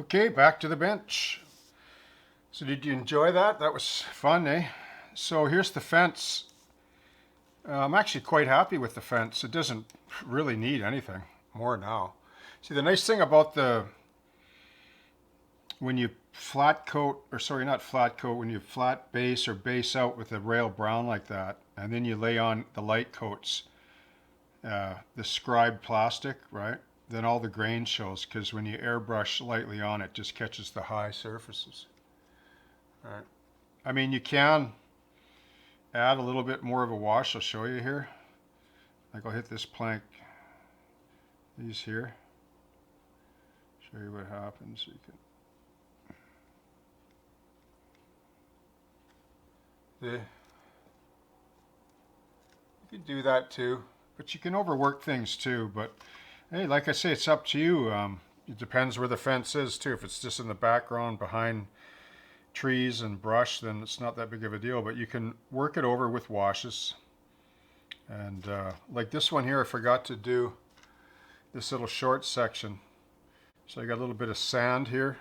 Okay, back to the bench. So did you enjoy that? That was fun, eh? So here's the fence. I'm actually quite happy with the fence. It doesn't really need anything more now. See, the nice thing about when you flat coat, or sorry, not flat coat, when you flat base or base out with a rail brown like that, and then you lay on the light coats, the scribed plastic, right? Then all the grain shows, because when you airbrush lightly on it, just catches the high surfaces. Right. I mean, you can add a little bit more of a wash. I'll show you here. Like I'll hit this plank, these here. Show you what happens. You can do that too, but you can overwork things too. But hey, like I say, it's up to you. It depends where the fence is too. If it's just in the background behind trees and brush, then it's not that big of a deal, but you can work it over with washes. And like this one here, I forgot to do this little short section. So I got a little bit of sand here,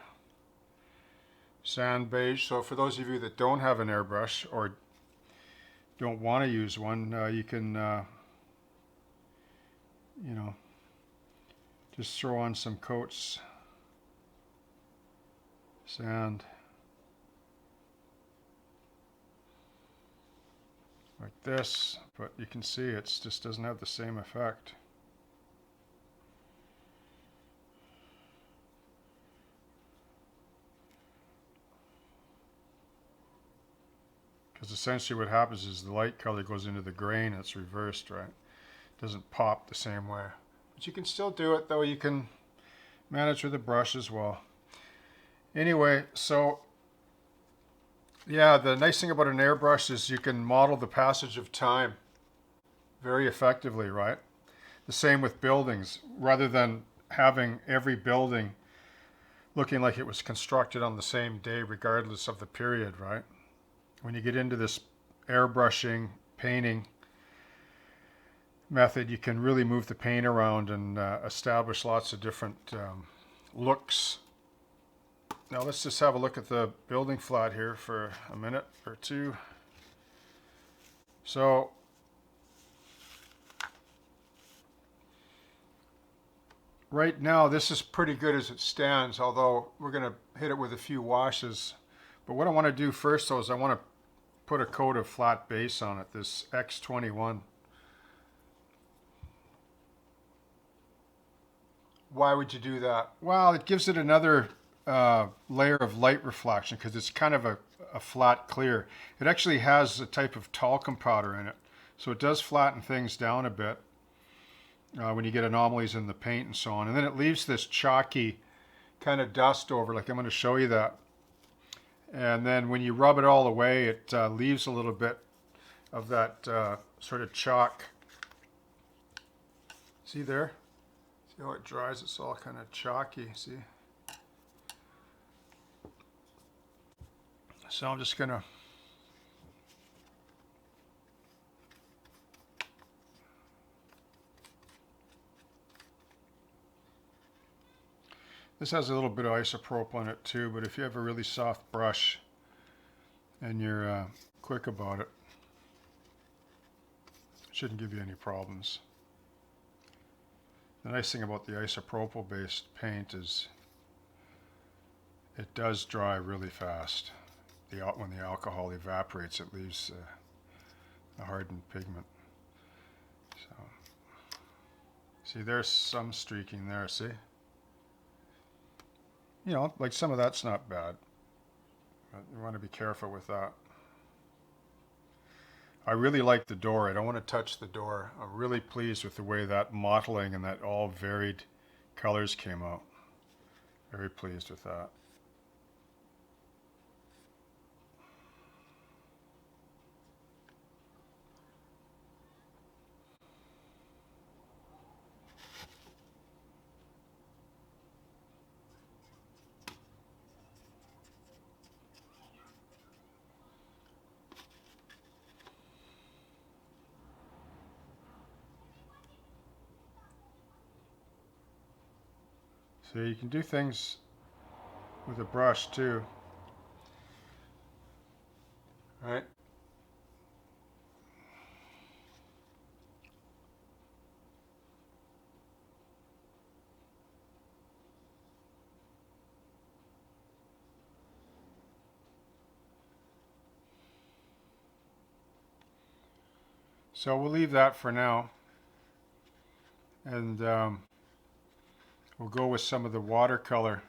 sand beige. So for those of you that don't have an airbrush or don't want to use one, you can, you know, just throw on some coats, sand, like this, but you can see it just doesn't have the same effect. Because essentially what happens is the light color goes into the grain, it's reversed, right? It doesn't pop the same way. But you can still do it though, you can manage with a brush as well. Anyway, so yeah, the nice thing about an airbrush is you can model the passage of time very effectively, right? The same with buildings. Rather than having every building looking like it was constructed on the same day regardless of the period, right? When you get into this airbrushing, painting method, you can really move the paint around and establish lots of different looks. Now let's just have a look at the building flat here for a minute or two. So right now this is pretty good as it stands, although we're going to hit it with a few washes. But what I want to do first though is I want to put a coat of flat base on it, this X-21. Why would you do that? Well, it gives it another layer of light reflection because it's kind of a flat clear. It actually has a type of talcum powder in it, so it does flatten things down a bit when you get anomalies in the paint and so on. And then it leaves this chalky kind of dust over, like I'm going to show you that. And then when you rub it all away, it leaves a little bit of that sort of chalk. See there? See how it dries? It's all kind of chalky, see? So I'm just going to this has a little bit of isopropyl on it too, but if you have a really soft brush and you're quick about it, it shouldn't give you any problems. The nice thing about the isopropyl based paint is it does dry really fast. When the alcohol evaporates, it leaves a hardened pigment. So, see, there's some streaking there, see? You know, like some of that's not bad, but you want to be careful with that. I really like the door. I don't want to touch the door. I'm really pleased with the way that mottling and that all varied colors came out. Very pleased with that. So you can do things with a brush too. Right? So we'll leave that for now, and we'll go with some of the watercolor.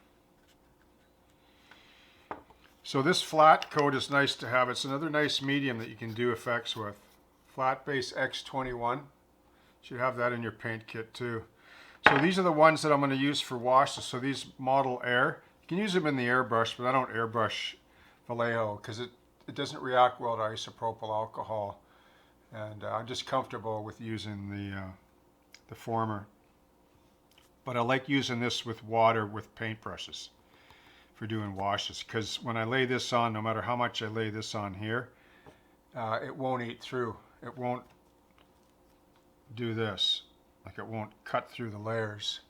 So this flat coat is nice to have. It's another nice medium that you can do effects with. Flat base X-21. Should have that in your paint kit too. So these are the ones that I'm going to use for washes. So these Model Air, you can use them in the airbrush, but I don't airbrush Vallejo because it doesn't react well to isopropyl alcohol. And I'm just comfortable with using the former. But I like using this with water with paintbrushes for doing washes, because when I lay this on, no matter how much I lay this on here, it won't eat through. It won't do this. Like, it won't cut through the layers.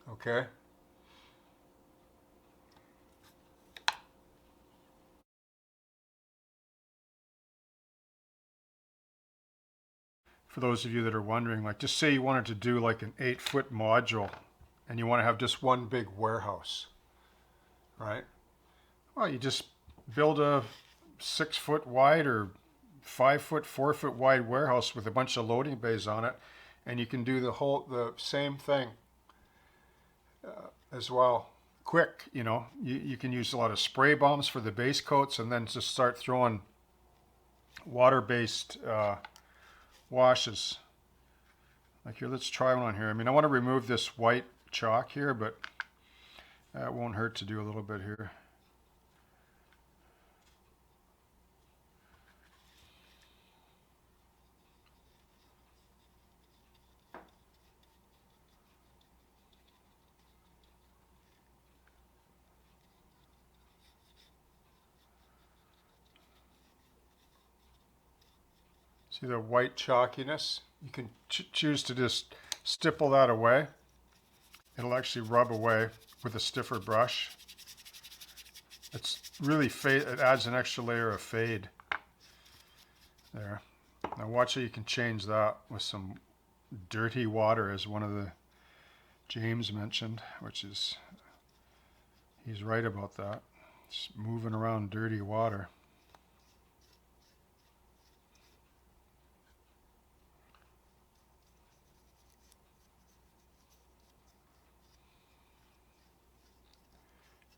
Okay? For those of you that are wondering, like, just say you wanted to do like an 8-foot module and you want to have just one big warehouse, right? Well, you just build a 6-foot wide or 5-foot, 4-foot wide warehouse with a bunch of loading bays on it, and you can do the same thing as well. Quick, you know, you can use a lot of spray bombs for the base coats, and then just start throwing water-based washes. Like here, let's try one on here. I mean, I want to remove this white chalk here, but it won't hurt to do a little bit here. See the white chalkiness? You can choose to just stipple that away. It'll actually rub away with a stiffer brush. It's really fade. It adds an extra layer of fade there. Now watch how you can change that with some dirty water, as one of the James mentioned, which is, he's right about that. It's moving around dirty water.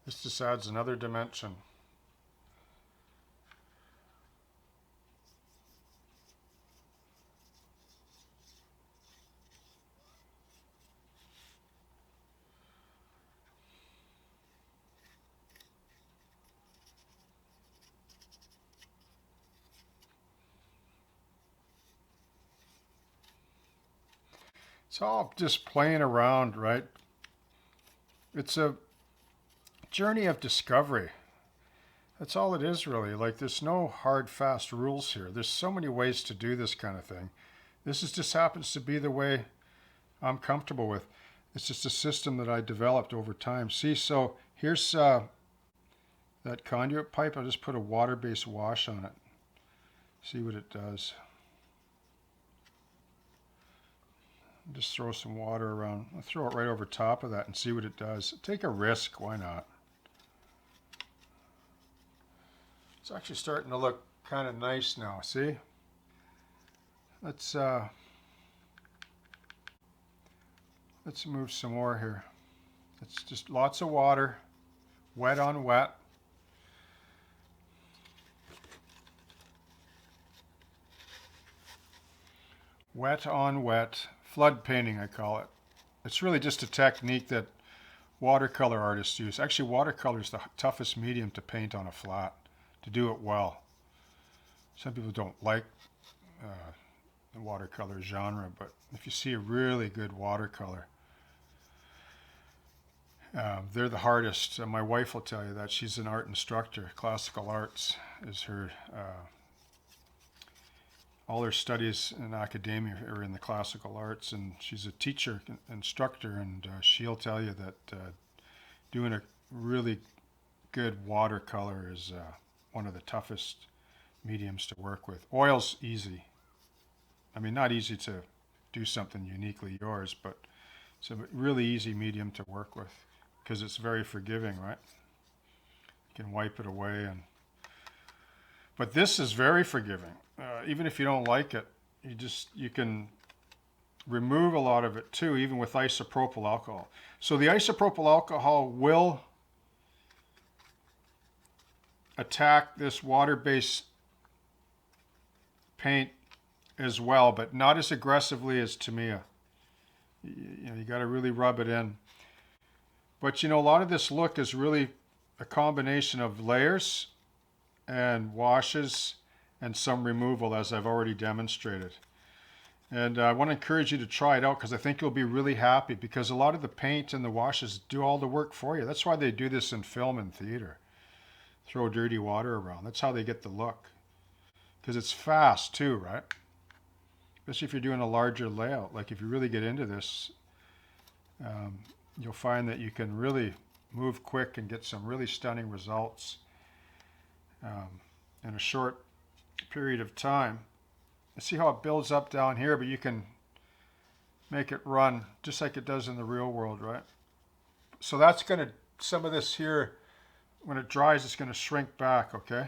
This just adds another dimension. It's all just playing around, right? It's a journey of discovery. That's all it is, really. Like, there's no hard, fast rules here. There's so many ways to do this kind of thing. This just happens to be the way I'm comfortable with. It's just a system that I developed over time. See, so here's that conduit pipe. I'll just put a water-based wash on it. See what it does. Just throw some water around. I'll throw it right over top of that and see what it does. Take a risk, why not? It's actually starting to look kind of nice now, see? Let's move some more here. It's just lots of water, wet on wet. Wet on wet. Flood painting, I call it. It's really just a technique that watercolor artists use. Actually, watercolor is the toughest medium to paint on a flat, to do it well. Some people don't like the watercolor genre, but if you see a really good watercolor, they're the hardest. My wife will tell you that. She's an art instructor. Classical arts is her all her studies in academia are in the classical arts, and she's a teacher, instructor, and she'll tell you that doing a really good watercolor is one of the toughest mediums to work with. Oil's easy. I mean, not easy to do something uniquely yours, but it's a really easy medium to work with because it's very forgiving, right? You can wipe it away, but this is very forgiving. Even if you don't like it, you can remove a lot of it too, even with isopropyl alcohol. So the isopropyl alcohol will attack this water-based paint as well, but not as aggressively as Tamiya. You got to really rub it in. But a lot of this look is really a combination of layers and washes and some removal, as I've already demonstrated. And I want to encourage you to try it out because I think you'll be really happy, because a lot of the paint and the washes do all the work for you. That's why they do this in film and theater. Throw dirty water around. That's how they get the look. Because it's fast too, right? Especially if you're doing a larger layout. Like if you really get into this, you'll find that you can really move quick and get some really stunning results in a short period of time. You see how it builds up down here, but you can make it run just like it does in the real world, right? So that's going to, some of this here, when it dries, it's going to shrink back, okay?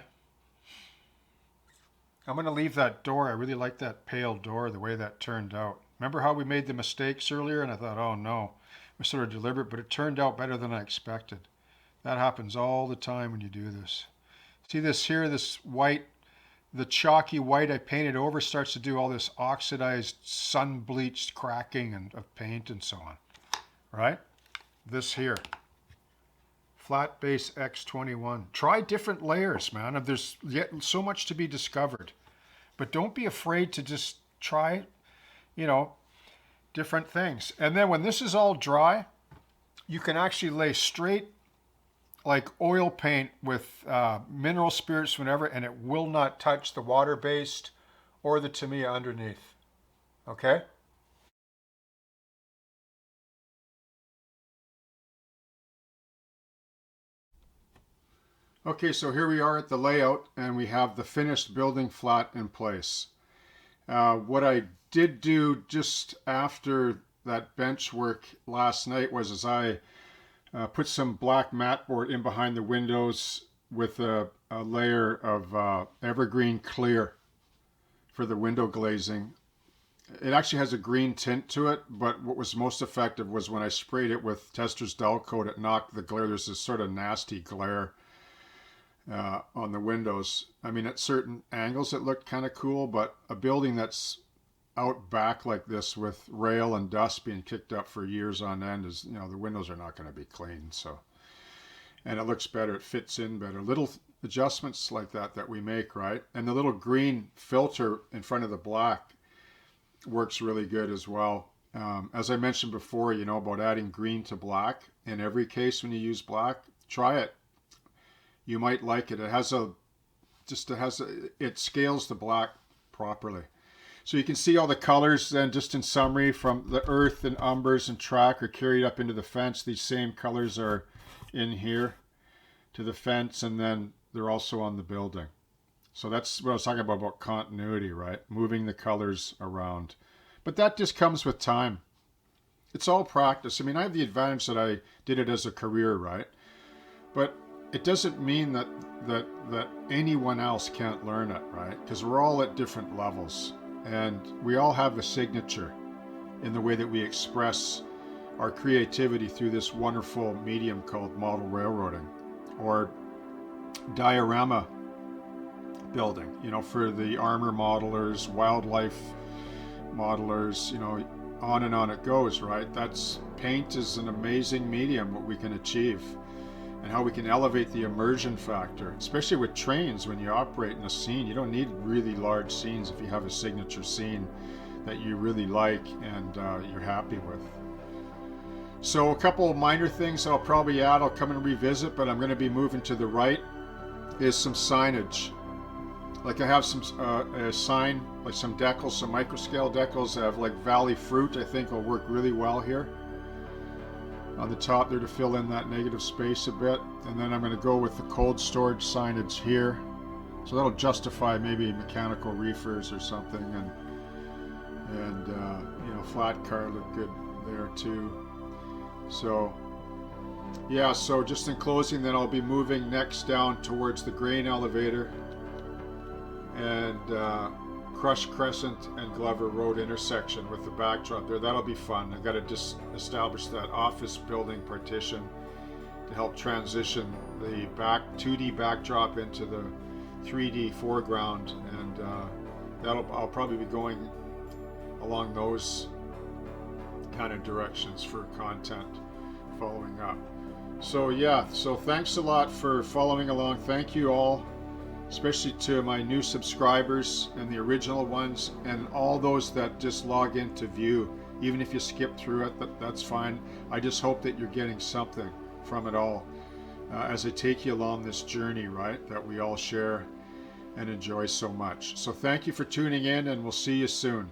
I'm going to leave that door. I really like that pale door, the way that turned out. Remember how we made the mistakes earlier? And I thought, oh no, we're sort of deliberate, but it turned out better than I expected. That happens all the time when you do this. See this here, this white, the chalky white I painted over starts to do all this oxidized, sun-bleached cracking of paint and so on, right? This here, flat base X-21. Try different layers, man. There's yet so much to be discovered. But don't be afraid to just try, different things. And then when this is all dry, you can actually lay straight like oil paint with mineral spirits whenever, and it will not touch the water-based or the Tamiya underneath. Okay? Okay, so here we are at the layout, and we have the finished building flat in place. What I did do just after that bench work last night was I put some black mat board in behind the windows with a layer of evergreen clear for the window glazing. It actually has a green tint to it, but what was most effective was when I sprayed it with Tester's Dull Coat, it knocked the glare. There's this sort of nasty glare on the windows. I mean, at certain angles it looked kind of cool, but a building that's out back like this with rail and dust being kicked up for years on end is, the windows are not going to be clean. So, and it looks better, it fits in better. Little adjustments like that we make, right? And the little green filter in front of the black works really good as well. As I mentioned before, about adding green to black. In every case when you use black, try it. You might like it. It scales the black properly. So you can see all the colors then, just in summary, from the earth and umbers and track are carried up into the fence. These same colors are in here to the fence, and then they're also on the building. So that's what I was talking about continuity, right? Moving the colors around. But that just comes with time. It's all practice. I mean, I have the advantage that I did it as a career, right? But it doesn't mean that anyone else can't learn it, right? Because we're all at different levels. And we all have a signature in the way that we express our creativity through this wonderful medium called model railroading or diorama building, for the armor modelers, wildlife modelers, on and on it goes, right? Paint is an amazing medium, what we can achieve and how we can elevate the immersion factor, especially with trains. When you operate in a scene, you don't need really large scenes if you have a signature scene that you really like and you're happy with. So a couple of minor things that I'll probably add, I'll come and revisit, but I'm going to be moving to the right, is some signage. Like I have some a sign, like some decals, some micro scale decals that have like Valley Fruit, I think will work really well here. on the top there to fill in that negative space a bit. And then I'm going to go with the cold storage signage here. So that'll justify maybe mechanical reefers or something, and you know, flat car look good there too. So yeah, so just in closing, then I'll be moving next down towards the grain elevator and Crush Crescent and Glover Road intersection with the backdrop there. That'll be fun. I've got to just establish that office building partition to help transition the 2D backdrop into the 3D foreground, and I'll probably be going along those kind of directions for content following up. So yeah, so thanks a lot for following along. Thank you all, especially to my new subscribers and the original ones, and all those that just log in to view. Even if you skip through it, that's fine. I just hope that you're getting something from it all as I take you along this journey, right, that we all share and enjoy so much. So thank you for tuning in, and we'll see you soon.